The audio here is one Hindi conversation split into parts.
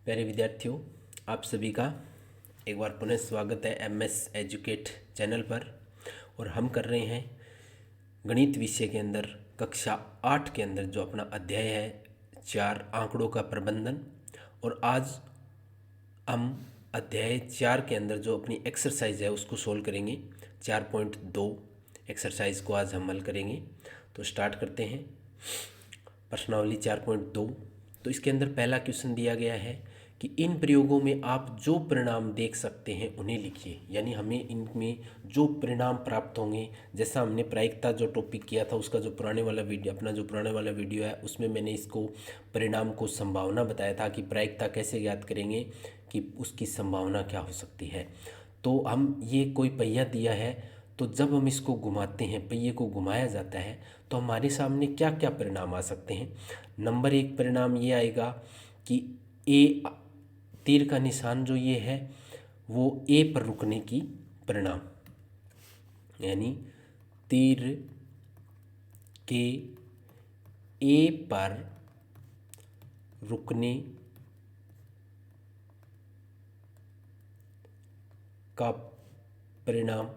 प्यारे विद्यार्थियों, आप सभी का एक बार पुनः स्वागत है एमएस एजुकेट चैनल पर। और हम कर रहे हैं गणित विषय के अंदर कक्षा 8 के अंदर जो अपना अध्याय है 4 आंकड़ों का प्रबंधन। और आज हम अध्याय 4 के अंदर जो अपनी एक्सरसाइज है उसको सोल्व करेंगे। 4.2 एक्सरसाइज को आज हम हल करेंगे। तो स्टार्ट करते हैं। प्रश्नावली 4.2। तो इसके अंदर पहला क्वेश्चन दिया गया है कि इन प्रयोगों में आप जो परिणाम देख सकते हैं उन्हें लिखिए। यानी हमें इनमें जो परिणाम प्राप्त होंगे, जैसा हमने प्रायिकता जो टॉपिक किया था उसका जो पुराने वाला वीडियो अपना जो पुराने वाला वीडियो है उसमें मैंने इसको परिणाम को संभावना बताया था कि प्रायिकता कैसे ज्ञात करेंगे, कि उसकी संभावना क्या हो सकती है। तो हम ये कोई पहिया दिया है, तो जब हम इसको घुमाते हैं, पहिए को घुमाया जाता है, तो हमारे सामने क्या क्या परिणाम आ सकते हैं। नंबर 1 परिणाम ये आएगा कि ए, तीर का निशान जो ये है वो ए पर रुकने की परिणाम, यानी तीर के ए पर रुकने का परिणाम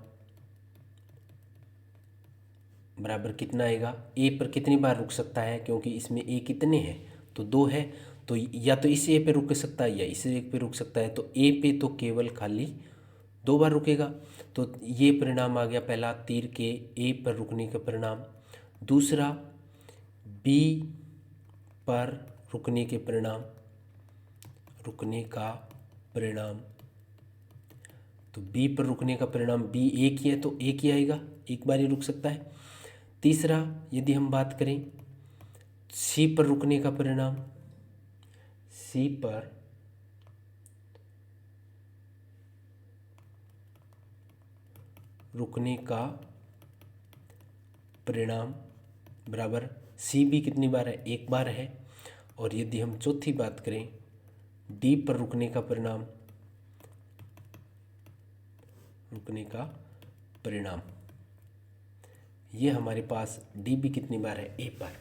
बराबर कितना आएगा। ए पर कितनी बार रुक सकता है, क्योंकि इसमें ए कितने हैं तो 2 है, तो या तो इस ए पे रुक सकता है या इस ए पे रुक सकता है। तो ए पे तो केवल खाली 2 बार रुकेगा। तो ये परिणाम आ गया पहला, तीर के ए पर रुकने का परिणाम। दूसरा, बी पर रुकने के परिणाम, रुकने का परिणाम। तो बी पर रुकने का परिणाम, बी एक ही है तो एक ही आएगा, एक बार ही रुक सकता है। तीसरा, यदि हम बात करें सी पर रुकने का परिणाम, सी पर रुकने का परिणाम बराबर सी भी कितनी बार है, एक बार है। और यदि हम चौथी बात करें डी पर रुकने का परिणाम, रुकने का परिणाम, ये हमारे पास डी भी कितनी बार है, एक बार।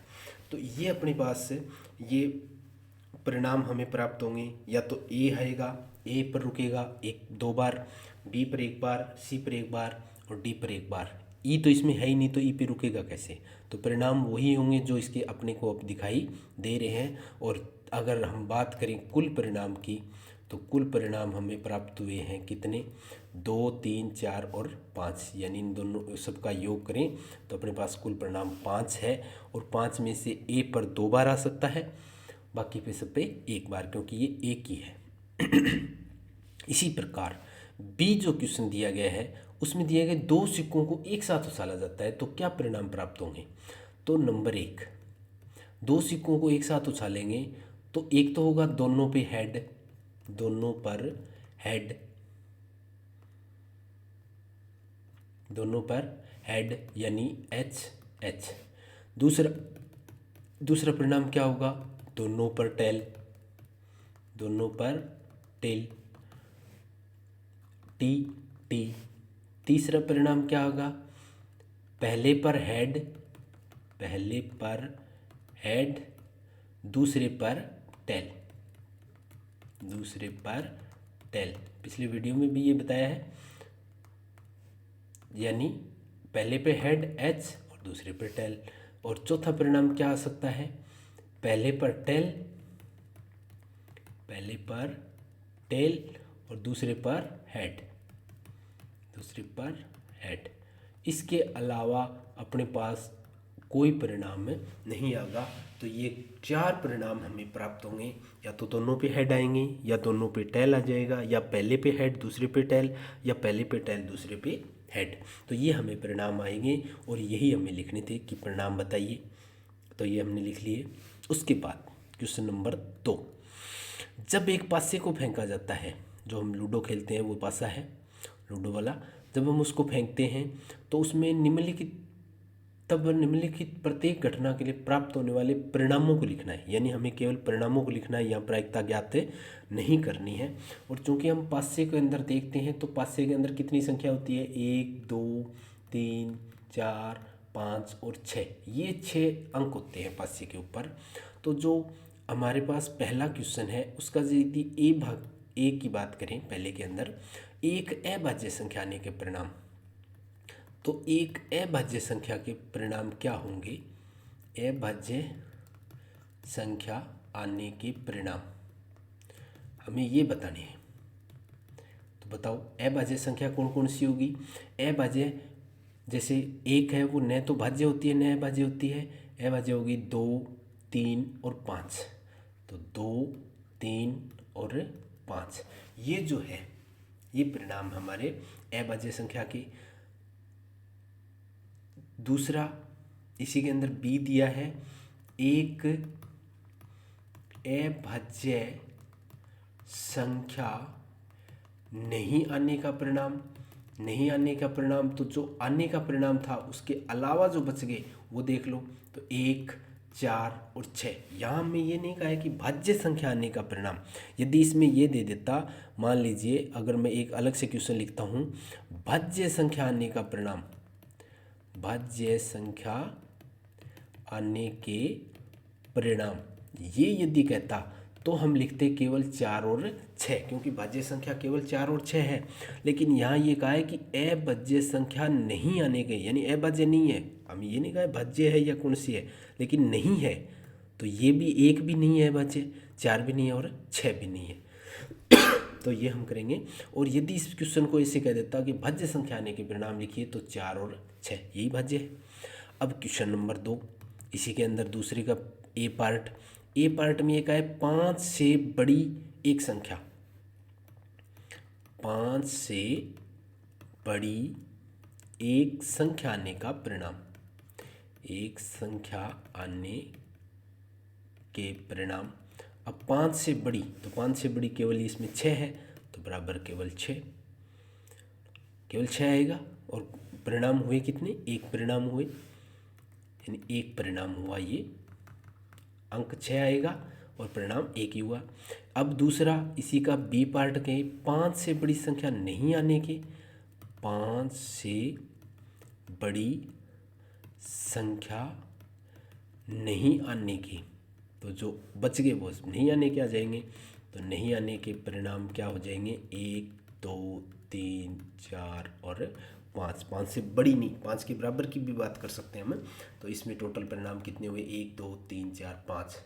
तो ये अपने पास ये परिणाम हमें प्राप्त होंगे। या तो ए आएगा, ए पर रुकेगा एक 2 बार, बी पर एक बार, सी पर एक बार और डी पर एक बार। ई तो इसमें है ही नहीं, तो ई पे रुकेगा कैसे। तो परिणाम वही होंगे जो इसके अपने को अब दिखाई दे रहे हैं। और अगर हम बात करें कुल परिणाम की, तो कुल परिणाम हमें प्राप्त हुए हैं कितने, 2, 3, 4 और 5, यानी इन दोनों सबका योग करें तो अपने पास कुल परिणाम 5 है। और 5 में से ए पर 2 बार आ सकता है, बाकी पे सब पे एक बार, क्योंकि ये एक ही है। इसी प्रकार बी जो क्वेश्चन दिया गया है उसमें दिए गए 2 सिक्कों को एक साथ उछाला जाता है, तो क्या परिणाम प्राप्त होंगे। तो नंबर 1, 2 सिक्कों को एक साथ उछालेंगे तो एक तो होगा दोनों पे हेड, दोनों पर हेड, दोनों पर हेड यानी एच एच। दूसरा दूसरा परिणाम क्या होगा, दोनों पर टेल, दोनों पर टेल, टी टी। तीसरा परिणाम क्या होगा, पहले पर हेड, पहले पर हेड, दूसरे पर टेल, दूसरे पर टेल। पिछले वीडियो में भी ये बताया है, यानी पहले पे हेड एच और दूसरे पर टेल। और चौथा परिणाम क्या आ सकता है, पहले पर टेल, पहले पर टेल और दूसरे पर हेड, दूसरे पर हेड। इसके अलावा अपने पास कोई परिणाम नहीं आएगा। तो ये 4 परिणाम हमें प्राप्त होंगे, या तो दोनों पे हेड आएंगे, या दोनों पे टेल आ जाएगा, या पहले पे हेड दूसरे पे टेल, या पहले पे टेल दूसरे पे हेड। तो ये हमें परिणाम आएंगे और यही हमें लिखने थे कि परिणाम बताइए। तो ये हमने लिख लिए। उसके बाद क्वेश्चन नंबर 2, जब एक पासे को फेंका जाता है, जो हम लूडो खेलते हैं वो पासा है लूडो वाला, जब हम उसको फेंकते हैं तो उसमें निम्नलिखित प्रत्येक घटना के लिए प्राप्त होने वाले परिणामों को लिखना है। यानी हमें केवल परिणामों को लिखना है, यहाँ प्रायिकता ज्ञात नहीं करनी है। और चूंकि हम पासे के अंदर देखते हैं तो पासे के अंदर कितनी संख्या होती है, 1, 2, 3, 4, 5 और 6, ये 6 अंक होते हैं पासे के ऊपर। तो जो हमारे पास पहला क्वेश्चन है, उसका यदि ए भाग ए की बात करें पहले के अंदर, एक अभाज्य संख्या आने के परिणाम, तो एक अभाज्य संख्या के परिणाम क्या होंगे? अभाज्य संख्या आने के परिणाम हमें ये बताने हैं। तो बताओ अभाज्य संख्या कौन कौन सी होगी? अभाज्य जैसे एक है वो न तो भाज्य होती है न अभाज्य होती है। अभाज्य होगी 2, 3 और 5। तो 2, 3 और 5 ये जो है ये परिणाम हमारे अभाज्य संख्या के। दूसरा इसी के अंदर बी दिया है, एक अभाज्य संख्या नहीं आने का परिणाम। नहीं आने का परिणाम, तो जो आने का परिणाम था उसके अलावा जो बच गए वो देख लो। तो 1, 4 और 6। यहाँ में ये नहीं कहा है कि भाज्य संख्या आने का परिणाम। यदि इसमें ये दे देता, मान लीजिए अगर मैं एक अलग से क्वेश्चन लिखता हूँ, भाज्य संख्या आने का परिणाम, भाज्य संख्या आने के परिणाम, ये यदि कहता तो हम लिखते केवल 4 और 6, क्योंकि भाज्य संख्या केवल 4 और 6 है। लेकिन यहाँ ये कहा है कि अभाज्य संख्या नहीं आने के, यानी अभाज्य नहीं है। हम ये नहीं कहा भाज्य है या कौन सी है, लेकिन नहीं है। तो ये भी एक भी नहीं है अभाज्य, 4 भी नहीं है और 6 भी नहीं है। तो ये हम करेंगे। और यदि इस क्वेश्चन को ऐसे कह देता कि भाज्य संख्या आने के परिणाम लिखिए, तो 4 और 6 यही भाज्य है। अब क्वेश्चन नंबर 2, इसी के अंदर दूसरे का ए पार्ट। ए पार्ट में एक है 5 से बड़ी एक संख्या, 5 से बड़ी एक संख्या आने का परिणाम, एक संख्या आने के परिणाम। अब 5 से बड़ी, तो 5 से बड़ी केवल इसमें 6 है, तो बराबर केवल 6, केवल 6 आएगा। और परिणाम हुए कितने? एक परिणाम हुए, यानी एक परिणाम हुआ, ये अंक 6 आएगा और परिणाम 1 ही हुआ। अब दूसरा इसी का बी पार्ट के, 5 से बड़ी संख्या नहीं आने के, 5 से बड़ी संख्या नहीं आने की, तो जो बच गए वो नहीं आने के आ जाएंगे। तो नहीं आने के परिणाम क्या हो जाएंगे? 1, 2, 3, 4 और 5। 5 से बड़ी नहीं, 5 के बराबर की भी बात कर सकते हैं हम। तो इसमें टोटल परिणाम कितने हुए? 1, 2, 3, 4, 5,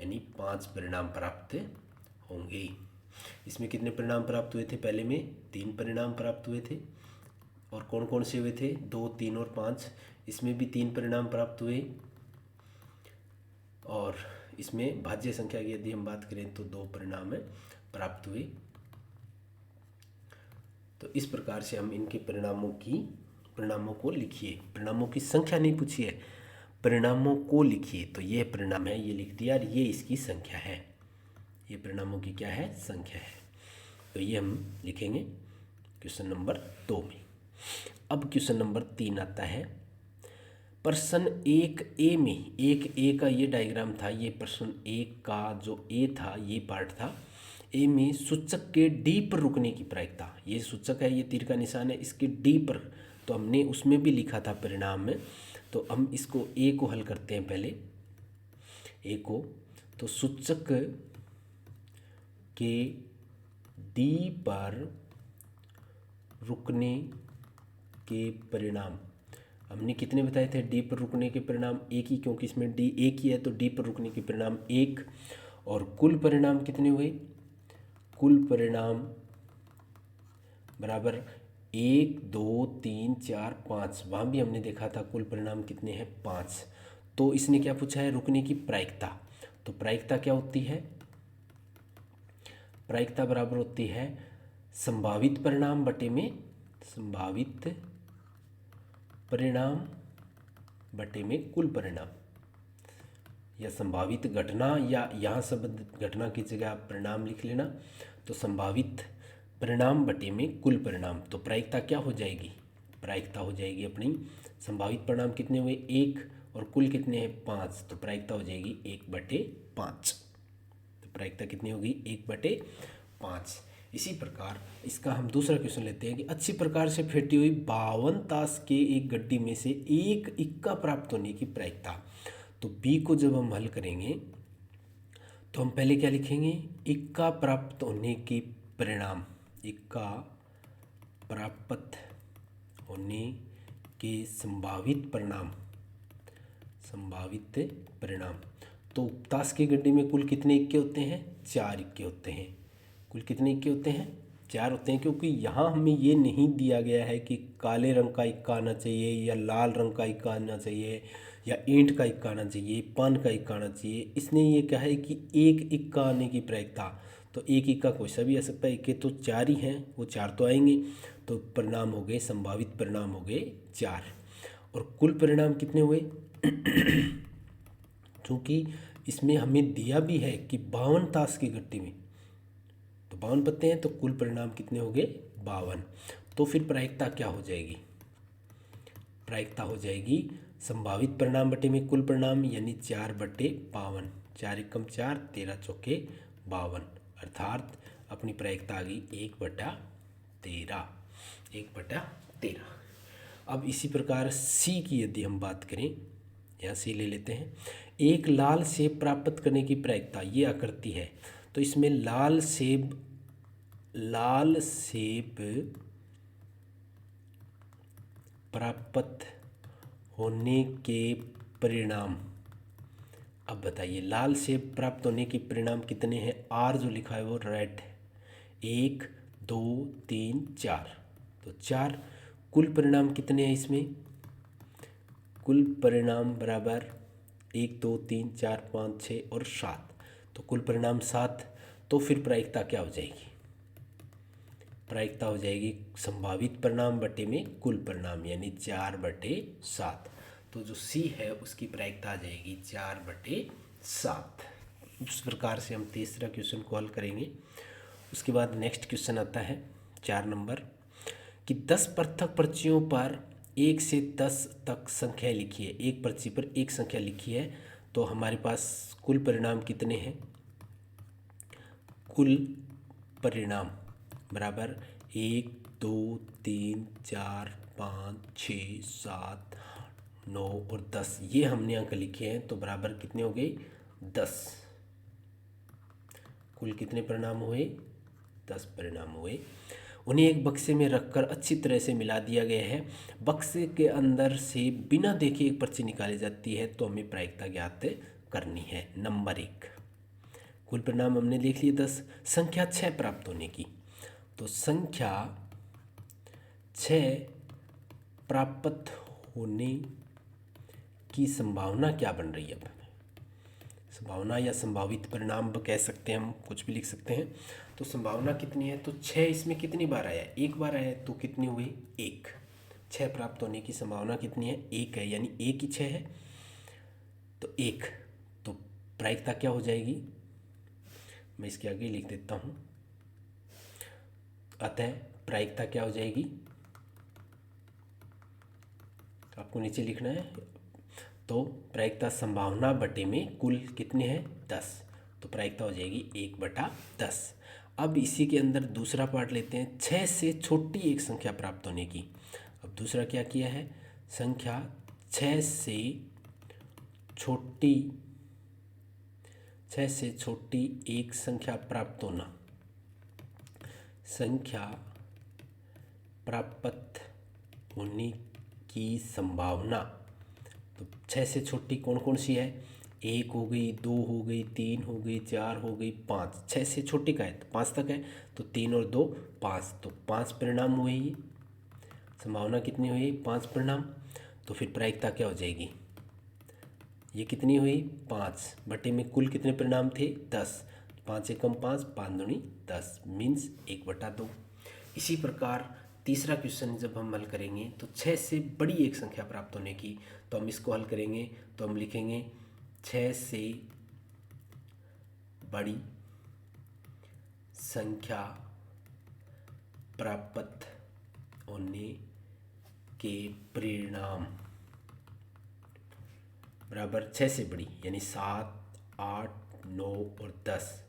यानी 5 परिणाम प्राप्त होंगे। इसमें कितने परिणाम प्राप्त हुए थे? पहले में 3 परिणाम प्राप्त हुए थे। और कौन कौन से हुए थे? 2, 3 और 5। इसमें भी 3 परिणाम प्राप्त हुए। और इसमें भाज्य संख्या की यदि हम बात करें तो 2 परिणाम प्राप्त हुए। तो इस प्रकार से हम इनके परिणामों को लिखिए। परिणामों की संख्या नहीं पूछी है, परिणामों को लिखिए। तो ये परिणाम है, ये लिख दिया, और ये इसकी संख्या है। ये परिणामों की क्या है? संख्या है। तो ये हम लिखेंगे क्वेश्चन नंबर 2 में। अब क्वेश्चन नंबर 3 आता है। प्रश्न 1A में, 1A का ये डायग्राम था। ये प्रश्न 1 का जो ए था, ये पार्ट था। ए में सूचक के डी पर रुकने की प्रायिकता, ये सूचक है, ये तीर का निशान है, इसके डी पर, तो हमने उसमें भी लिखा था परिणाम में। तो हम इसको ए को हल करते हैं पहले, ए को। तो सूचक के डी पर रुकने के परिणाम हमने कितने बताए थे? डी पर रुकने के परिणाम एक ही, क्योंकि इसमें डी एक ही है, तो डी पर रुकने के परिणाम 1। और कुल परिणाम कितने हुए? कुल परिणाम बराबर 1, 2, 3, 4, 5। वहाँ भी हमने देखा था कुल परिणाम कितने हैं? 5। तो इसने क्या पूछा है? रुकने की प्रायिकता। तो प्रायिकता क्या होती है? प्रायिकता बराबर होती है संभावित परिणाम बटे में, संभावित परिणाम बटे में कुल परिणाम, या संभावित घटना, या यहाँ शब्द घटना की जगह आप परिणाम लिख लेना। तो संभावित परिणाम बटे में कुल परिणाम। तो प्रायिकता क्या हो जाएगी? प्रायिकता हो जाएगी अपनी, संभावित परिणाम कितने हुए? 1, और कुल कितने हैं? 5। तो प्रायिकता हो जाएगी 1/5। तो प्रायिकता कितनी होगी? 1/5। इसी प्रकार इसका हम दूसरा क्वेश्चन लेते हैं कि अच्छी प्रकार से फेंटी हुई 52 ताश के एक गड्डी में से एक इक्का प्राप्त होने की प्रायिकता। तो बी को जब हम हल करेंगे तो हम पहले क्या लिखेंगे, इक्का प्राप्त होने की परिणाम, इक्का प्राप्त होने के संभावित परिणाम, संभावित परिणाम। तो ताश की गड्डी में कुल कितने इक्के होते हैं, 4 इक्के होते हैं। कुल कितने इक्के होते हैं, 4 होते हैं, क्योंकि यहाँ हमें ये नहीं दिया गया है कि काले रंग का इक्का आना चाहिए या लाल रंग का इक्का आना चाहिए या ईंट का इक्का आना चाहिए, पान का इक्का आना चाहिए। इसने ये कहा है कि एक इक्का आने की प्रायिकता, तो एक इक्का कोई सा भी आ सकता है, इक्के तो 4 ही हैं, वो 4 तो आएंगे। तो परिणाम हो गए, संभावित परिणाम हो गए 4। और कुल परिणाम कितने हुए क्योंकि इसमें हमें दिया भी है कि 52 ताश की गड्डी में तो 52 पत्ते हैं, तो कुल परिणाम कितने हो गए, 52। तो फिर प्रायिकता क्या हो जाएगी, प्रायिकता हो जाएगी संभावित परिणाम बटे में कुल परिणाम, यानी 4/52। 4 एकम 4, 13 चौके 52, अर्थात अपनी प्रायिकता आ गई 1/13, 1/13। अब इसी प्रकार सी की यदि हम बात करें, यहाँ सी ले लेते हैं। एक लाल सेब प्राप्त करने की प्रायिकता, ये आकृति है, तो इसमें लाल सेब प्राप्त होने के परिणाम। अब बताइए, लाल सेब प्राप्त होने के परिणाम कितने हैं, आर जो लिखा है वो रेड है, 1 2 3 4, तो 4। कुल परिणाम कितने हैं इसमें, कुल परिणाम बराबर 1 2 3 4 5 6 और 7, तो कुल परिणाम 7। तो फिर प्रायिकता क्या हो जाएगी, प्रायिकता हो जाएगी संभावित परिणाम बटे में कुल परिणाम, यानी 4/7। तो जो सी है उसकी प्रायिकता आ जाएगी 4/7। इस प्रकार से हम तीसरा क्वेश्चन को हल करेंगे। उसके बाद नेक्स्ट क्वेश्चन आता है 4 नंबर, कि 10 पृथक पर्चियों पर 1 से 10 तक संख्या लिखी है, एक पर्ची पर एक संख्या लिखी है, तो हमारे पास कुल परिणाम कितने हैं, कुल परिणाम बराबर 1 2 3 4 5 6 7 9 और 10, ये हमने अंक लिखे हैं, तो बराबर कितने हो गए, 10। कुल कितने परिणाम हुए, 10 परिणाम हुए। उन्हें एक बक्से में रखकर अच्छी तरह से मिला दिया गया है। बक्से के अंदर से बिना देखे एक पर्ची निकाली जाती है, तो हमें प्रायिकता ज्ञात करनी है। नंबर 1, कुल परिणाम हमने देख लिए 10। संख्या 6 प्राप्त होने की, तो संख्या 6 प्राप्त होने की संभावना क्या बन रही है, संभावना या संभावित परिणाम कह सकते हैं, हम कुछ भी लिख सकते हैं। तो संभावना कितनी है, तो 6 इसमें कितनी बार आया, एक बार आया, तो कितनी हुई, 1। 6 प्राप्त होने की संभावना कितनी है, 1 है, यानी 1 ही 6 है, तो 1। तो प्रायिकता क्या हो जाएगी, मैं इसके आगे लिख देता हूँ। अतः प्रायिकता क्या हो जाएगी, आपको नीचे लिखना है, तो प्रायिकता संभावना बटे में कुल कितने हैं, 10, तो प्रायिकता हो जाएगी 1/10। अब इसी के अंदर दूसरा पार्ट लेते हैं, 6 से छोटी एक संख्या प्राप्त होने की। अब दूसरा क्या किया है, संख्या 6 से छोटी एक संख्या प्राप्त होना, संख्या प्राप्त होने की संभावना। तो 6 से छोटी कौन कौन सी है, 1 हो गई, 2 हो गई, 3 हो गई, 4 हो गई, 5। 6 से छोटी का है तो 5 तक है, तो 3 और 2 5, तो 5 परिणाम हुए, ये संभावना कितनी हुई, 5 परिणाम। तो फिर प्रायिकता क्या हो जाएगी, ये कितनी हुई, 5 बटे में कुल कितने परिणाम थे, 10। 5 एकम 5, 5 दूनी 10, मीन्स 1/2। इसी प्रकार तीसरा क्वेश्चन जब हम हल करेंगे, तो 6 से बड़ी एक संख्या प्राप्त होने की, तो हम इसको हल करेंगे, तो हम लिखेंगे 6 से बड़ी संख्या प्राप्त होने के परिणाम बराबर 6 से बड़ी, यानी 7 8 9 और 10,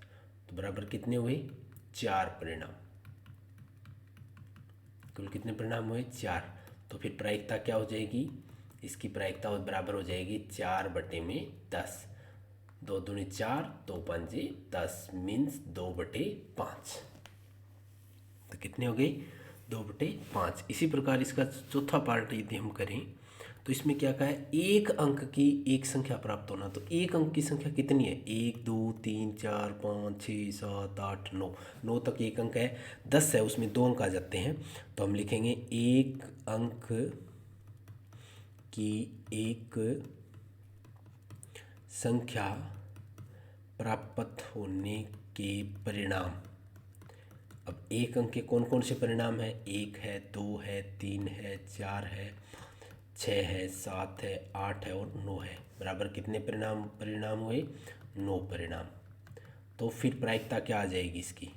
तो बराबर कितने हुए, 4 परिणाम। कुल कितने परिणाम हुए, 4। तो फिर प्रायिकता क्या हो जाएगी, इसकी प्रायिकता बराबर हो जाएगी 4/10। दो दूनी 4, दो पंजे 10 मीन्स 2/5। तो कितने हो गए? 2/5। इसी प्रकार इसका चौथा पार्ट यदि हम करें तो इसमें क्या कहा है? एक अंक की एक संख्या प्राप्त होना। तो एक अंक की संख्या कितनी है? 1 2 3 4 5 6 7 8 9। 9 तक एक अंक है। 10 है, उसमें 2 अंक आ जाते हैं। तो हम लिखेंगे एक अंक की एक संख्या प्राप्त होने के परिणाम। अब एक अंक के कौन कौन से परिणाम हैं? 1 है, 2 है, 3 है, 4 है, 6 है, 7 है, 8 है और 9 है। बराबर कितने परिणाम हुए? 9 परिणाम। तो फिर प्रायिकता क्या आ जाएगी इसकी?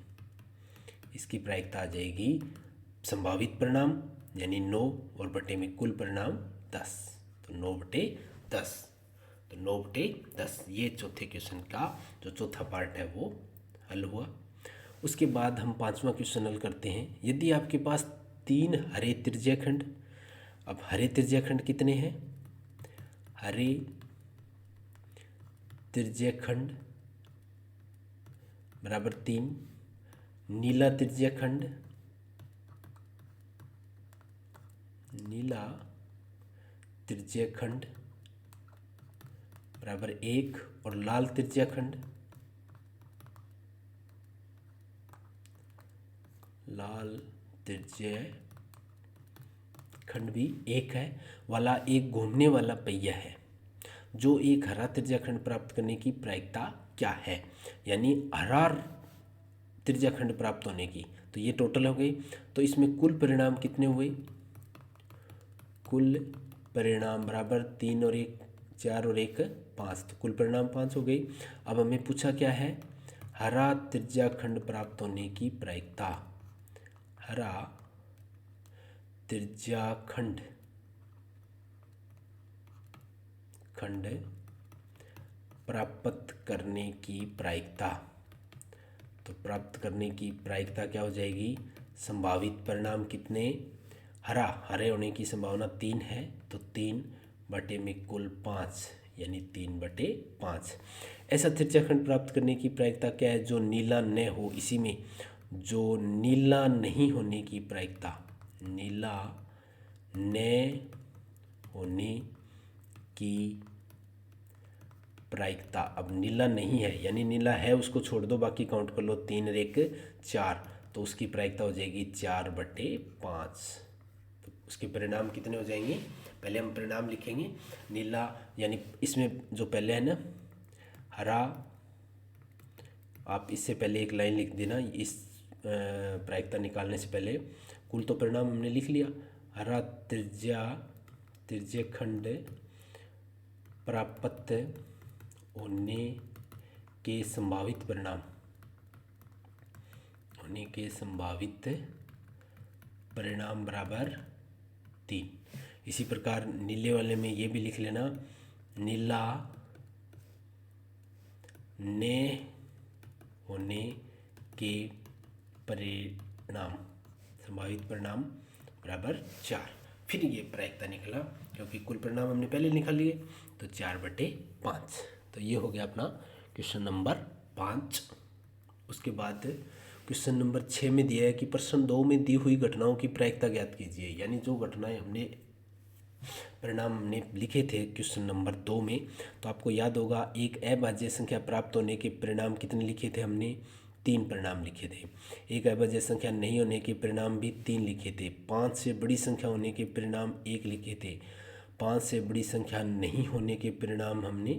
इसकी प्रायिकता आ जाएगी संभावित परिणाम यानी 9 और बटे में कुल परिणाम 10। तो 9/10। तो 9/10 ये चौथे क्वेश्चन का जो चौथा पार्ट है वो हल हुआ। उसके बाद हम पांचवा क्वेश्चन हल करते हैं। यदि आपके पास 3 हरे त्रिज्याखंड, अब हरे त्रिज्याखंड कितने हैं? हरे त्रिज्याखंड बराबर 3, नीला त्रिज्याखंड बराबर 1 और लाल त्रिज्याखंड भी 1 है वाला एक घूमने वाला पहिया है जो एक हरा त्रिज्याखंड प्राप्त करने की प्रायिकता क्या है? यानी हरा त्रिज्याखंड प्राप्त होने की। तो ये टोटल हो गई। तो इसमें कुल परिणाम कितने हुए? कुल परिणाम बराबर 3 और 1 4 और 1 5। तो कुल परिणाम 5 हो गई। अब हमें पूछा क्या है? हरा त्रिज्याखंड प्राप्त होने की प्रायिकता। हरा त्रिज्याखंड प्राप्त करने की प्रायिकता। तो प्राप्त करने की प्रायिकता क्या हो जाएगी? संभावित परिणाम कितने? हरे होने की संभावना 3 है तो 3 बटे में कुल 5 यानी 3/5। ऐसा त्रिज्याखंड प्राप्त करने की प्रायिकता क्या है? जो नीला न हो। इसी में जो नीला नहीं होने की प्रायिकता, नीला न होने की प्रायिकता। अब नीला नहीं है यानी नीला है उसको छोड़ दो, बाकी काउंट कर लो 3 और 1 4। तो उसकी प्रायिकता हो जाएगी 4/5। तो उसके परिणाम कितने हो जाएंगे? पहले हम परिणाम लिखेंगे। नीला यानी इसमें जो पहले है ना हरा, आप इससे पहले एक लाइन लिख देना इस प्रायिकता निकालने से पहले। कुल तो परिणाम हमने लिख लिया। हरा त्रिज्याखंड प्राप्त होने के संभावित परिणाम बराबर 3। इसी प्रकार नीले वाले में ये भी लिख लेना, नीला न होने के परिणाम, संभावित परिणाम बराबर 4। फिर ये प्रायिकता निकला क्योंकि कुल परिणाम हमने पहले निकाल लिए। तो 4/5। तो ये हो गया अपना क्वेश्चन नंबर 5। उसके बाद क्वेश्चन नंबर 6 में दिया है कि प्रश्न 2 में दी हुई घटनाओं की प्रायिकता ज्ञात कीजिए। यानी जो घटनाएं परिणाम हमने लिखे थे क्वेश्चन नंबर 2 में, तो आपको याद होगा एक अभाज्य संख्या प्राप्त होने के परिणाम कितने लिखे थे हमने? 3 परिणाम लिखे थे। एक अभाज्य संख्या नहीं होने के परिणाम भी 3 लिखे थे। 5 से बड़ी संख्या होने के परिणाम 1 लिखे थे। 5 से बड़ी संख्या नहीं होने के परिणाम हमने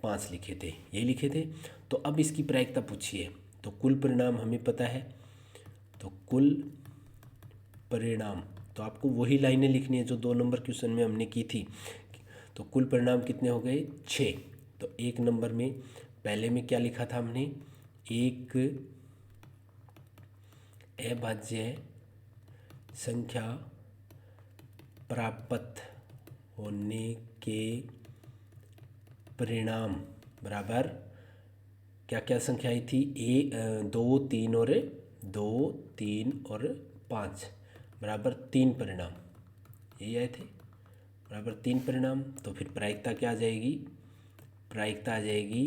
5 लिखे थे, यही लिखे थे। तो अब इसकी प्रायिकता पूछिए। तो कुल परिणाम हमें पता है, तो कुल परिणाम तो आपको वही लाइनें लिखनी है जो 2 नंबर क्वेश्चन में हमने की थी। तो कुल परिणाम कितने हो गए? 6। तो 1 नंबर में पहले में क्या लिखा था हमने? एक अभाज्य संख्या प्राप्त होने के परिणाम बराबर क्या क्या संख्या आई थी? 2 3 और 5 बराबर 3 परिणाम, यही आए थे बराबर 3 परिणाम। तो फिर प्रायिकता क्या आ जाएगी? प्रायिकता आ जाएगी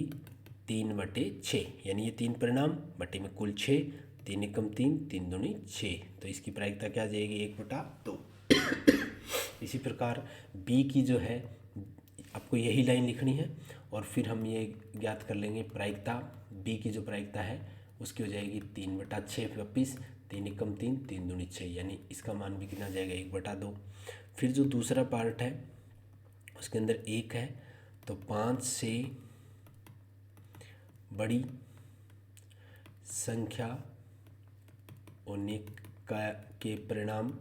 3/6, यानी ये 3 परिणाम बटे में कुल 6, 3 एकम 3, 3 दूनी 6, तो इसकी प्रायिकता क्या आ जाएगी 1/2। इसी प्रकार बी की जो है आपको यही लाइन लिखनी है और फिर हम ये ज्ञात कर लेंगे प्रायिकता, बी की जो प्रायिकता है उसकी हो जाएगी 3/6 वापिस, 3 एकम 3, 3 दूनी 6, यानी इसका मान भी कितना जाएगा 1/2। फिर जो दूसरा पार्ट है उसके अंदर 1 है, तो 5 से बड़ी संख्या होने का के परिणाम,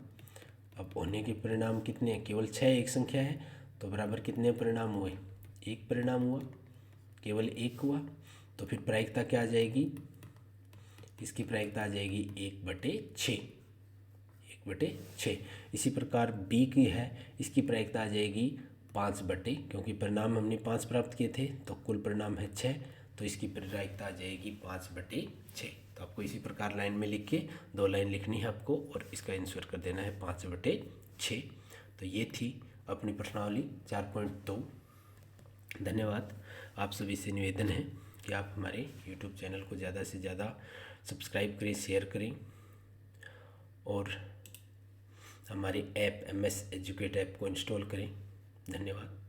अब होने के परिणाम कितने हैं, केवल 6 एक संख्या है, तो बराबर कितने परिणाम हुए, एक परिणाम हुआ, केवल एक हुआ, तो फिर प्रायिकता क्या आ जाएगी, इसकी प्रायिकता आ जाएगी 1/6, 1/6। इसी प्रकार बी की है, इसकी प्रायिकता आ जाएगी 5/, क्योंकि परिणाम हमने 5 प्राप्त किए थे तो कुल परिणाम है 6, तो इसकी प्रायिकता आ जाएगी 5/6। तो आपको इसी प्रकार लाइन में लिख के 2 लाइन लिखनी है आपको और इसका आंसर कर देना है 5/6। तो ये थी अपनी प्रश्नावली 4.2। धन्यवाद। आप सभी से निवेदन है कि आप हमारे YouTube चैनल को ज़्यादा से ज़्यादा सब्सक्राइब करें, शेयर करें और हमारे ऐप MS एजुकेट ऐप को इंस्टॉल करें। धन्यवाद।